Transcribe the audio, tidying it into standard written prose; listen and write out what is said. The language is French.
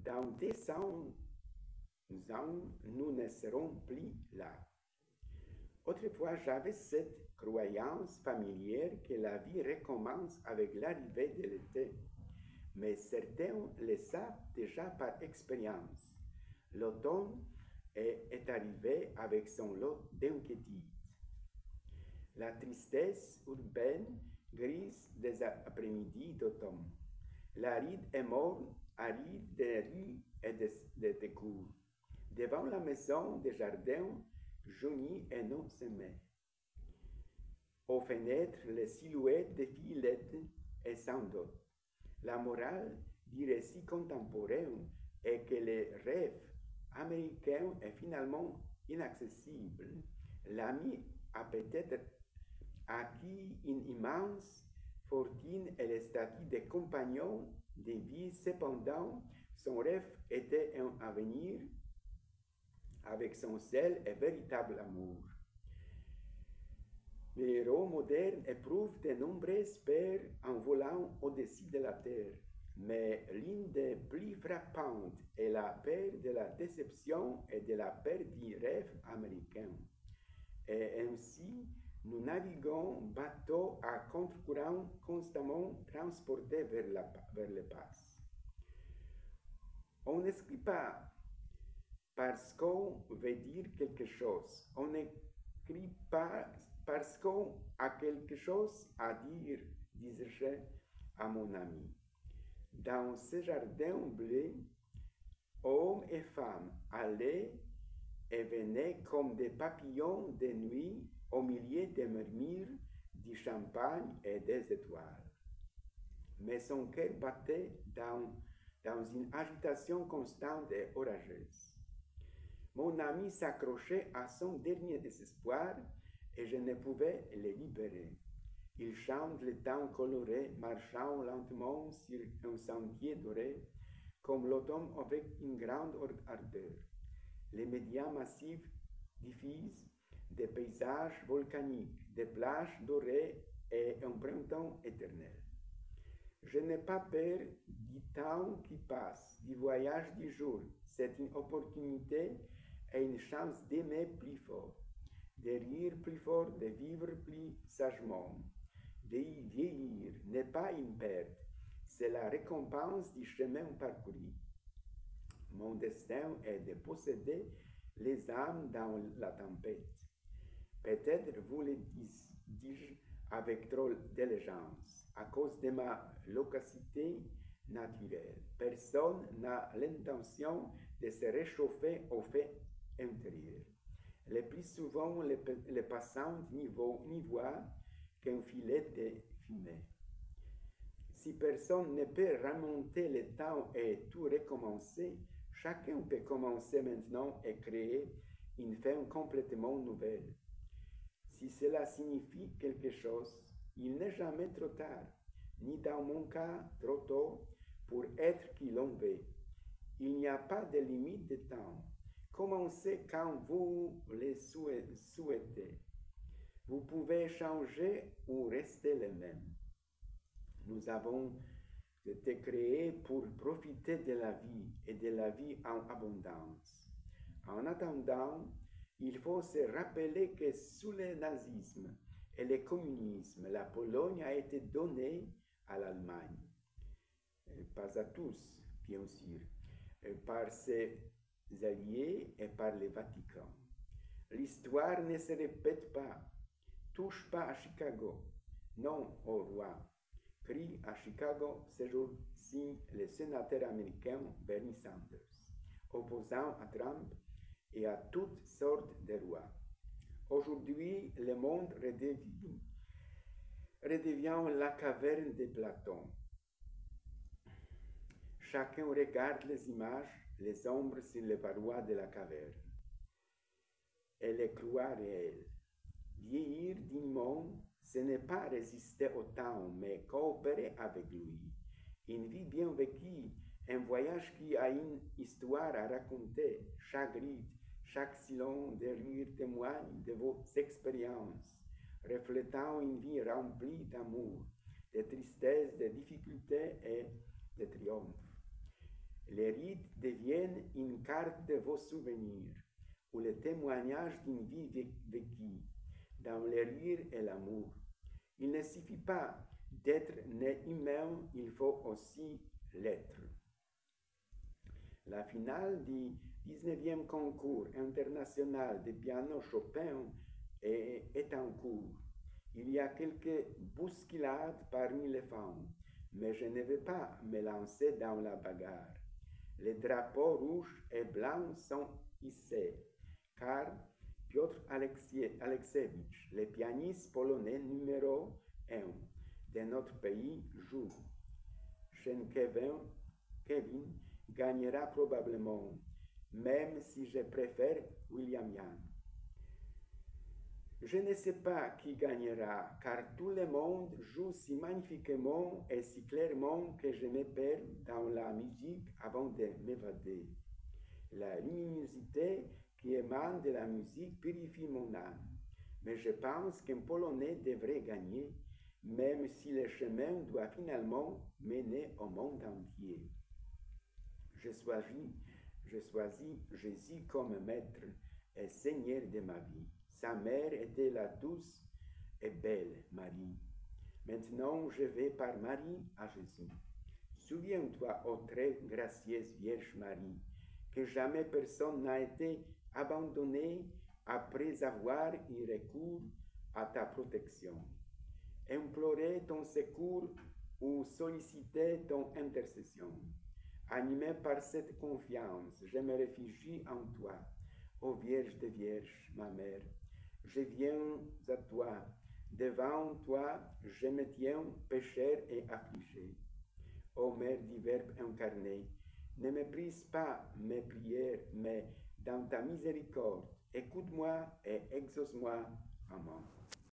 Dans 200 ans, nous ne serons plus là. Autrefois, j'avais cette croyance familière que la vie recommence avec l'arrivée de l'été, mais certains le savent déjà par expérience. L'automne est arrivé avec son lot d'inquiétudes. La tristesse urbaine grise des après-midi d'automne. L'aride est morne, aride des rues et des cours. Devant la maison des jardins, jaunis et non semés. Aux fenêtres, les silhouettes défilent et sans doute. La morale du récit contemporain est que le rêve américain est finalement inaccessible. L'ami a peut-être acquis une immense fortune et le statut de compagnon de vie. Cependant, son rêve était un avenir avec son seul et véritable amour. Les héros modernes éprouvent de nombreuses peurs en volant au-dessus de la terre, mais l'une des plus frappantes est la peur de la déception et de la perte du rêve américain. Et ainsi, nous naviguons bateau à contre-courant constamment transportés vers le passé. On n'écrit pas parce qu'on veut dire quelque chose. On n'écrit pas parce qu'on a quelque chose à dire, disais-je à mon ami. Dans ce jardin bleu, hommes et femmes allaient et venaient comme des papillons de nuit au milieu des murmures du champagne et des étoiles. Mais son cœur battait dans une agitation constante et orageuse. Mon ami s'accrochait à son dernier désespoir et je ne pouvais le libérer. Il chante le temps coloré, marchant lentement sur un sentier doré, comme l'automne avec une grande ardeur. Les médias massifs diffusent des paysages volcaniques, des plages dorées et un printemps éternel. Je n'ai pas peur du temps qui passe, du voyage du jour. C'est une opportunité et une chance d'aimer plus fort, de rire plus fort, de vivre plus sagement. De vieillir n'est pas une perte, c'est la récompense du chemin parcouru. Mon destin est de posséder les âmes dans la tempête. Peut-être vous le dis-je avec trop d'élégance, à cause de ma loquacité naturelle. Personne n'a l'intention de se réchauffer au fait intérieur. Le plus souvent, les passants n'y voient qu'un filet de fumée. Si personne ne peut remonter le temps et tout recommencer, chacun peut commencer maintenant et créer une fin complètement nouvelle. Si cela signifie quelque chose, il n'est jamais trop tard, ni dans mon cas trop tôt, pour être qui l'on veut. Il n'y a pas de limite de temps. Commencez quand vous le souhaitez. Vous pouvez changer ou rester le même. Nous avons été créés pour profiter de la vie et de la vie en abondance. En attendant, il faut se rappeler que sous le nazisme et le communisme, la Pologne a été donnée à l'Allemagne. Pas à tous, bien sûr, par ses alliés et par le Vatican. L'histoire ne se répète pas. Touche pas à Chicago. Non au roi. Crie à Chicago ce jour-ci le sénateur américain Bernie Sanders, opposant à Trump et à toutes sortes de rois. Aujourd'hui, le monde redevient la caverne de Platon. Chacun regarde les images, les ombres sur les parois de la caverne. Et les croit réelles. Vieillir dignement, ce n'est pas résister au temps, mais coopérer avec lui. Une vie bien vécue, un voyage qui a une histoire à raconter. Chaque ride, chaque silence de rire témoigne de vos expériences, reflétant une vie remplie d'amour, de tristesse, de difficultés et de triomphes. Les rites deviennent une carte de vos souvenirs ou le témoignage d'une vie vécue dans le rire et l'amour. Il ne suffit pas d'être né humain, il faut aussi l'être. La finale du 19e concours international de piano Chopin est en cours. Il y a quelques bousculades parmi les femmes, mais je ne vais pas me lancer dans la bagarre. Les drapeaux rouges et blancs sont hissés, car Piotr Alexievitch, le pianiste polonais numéro 1 de notre pays, joue. Kevin gagnera probablement, même si je préfère William Young. Je ne sais pas qui gagnera, car tout le monde joue si magnifiquement et si clairement que je me perds dans la musique avant de m'évader. La luminosité qui émane de la musique purifie mon âme, mais je pense qu'un Polonais devrait gagner, même si le chemin doit finalement mener au monde entier. Je choisis Jésus comme maître et Seigneur de ma vie. Sa mère était la douce et belle Marie. Maintenant, je vais par Marie à Jésus. Souviens-toi, ô très gracieuse Vierge Marie, que jamais personne n'a été abandonné après avoir eu recours à ta protection. Implorer ton secours ou solliciter ton intercession. Animé par cette confiance, je me réfugie en toi, ô Vierge de Vierges, ma mère. Je viens à toi, devant toi, je me tiens pécheur et affligé. Ô Mère du Verbe incarné, ne méprise pas mes prières, mais dans ta miséricorde, écoute-moi et exauce-moi. Amen.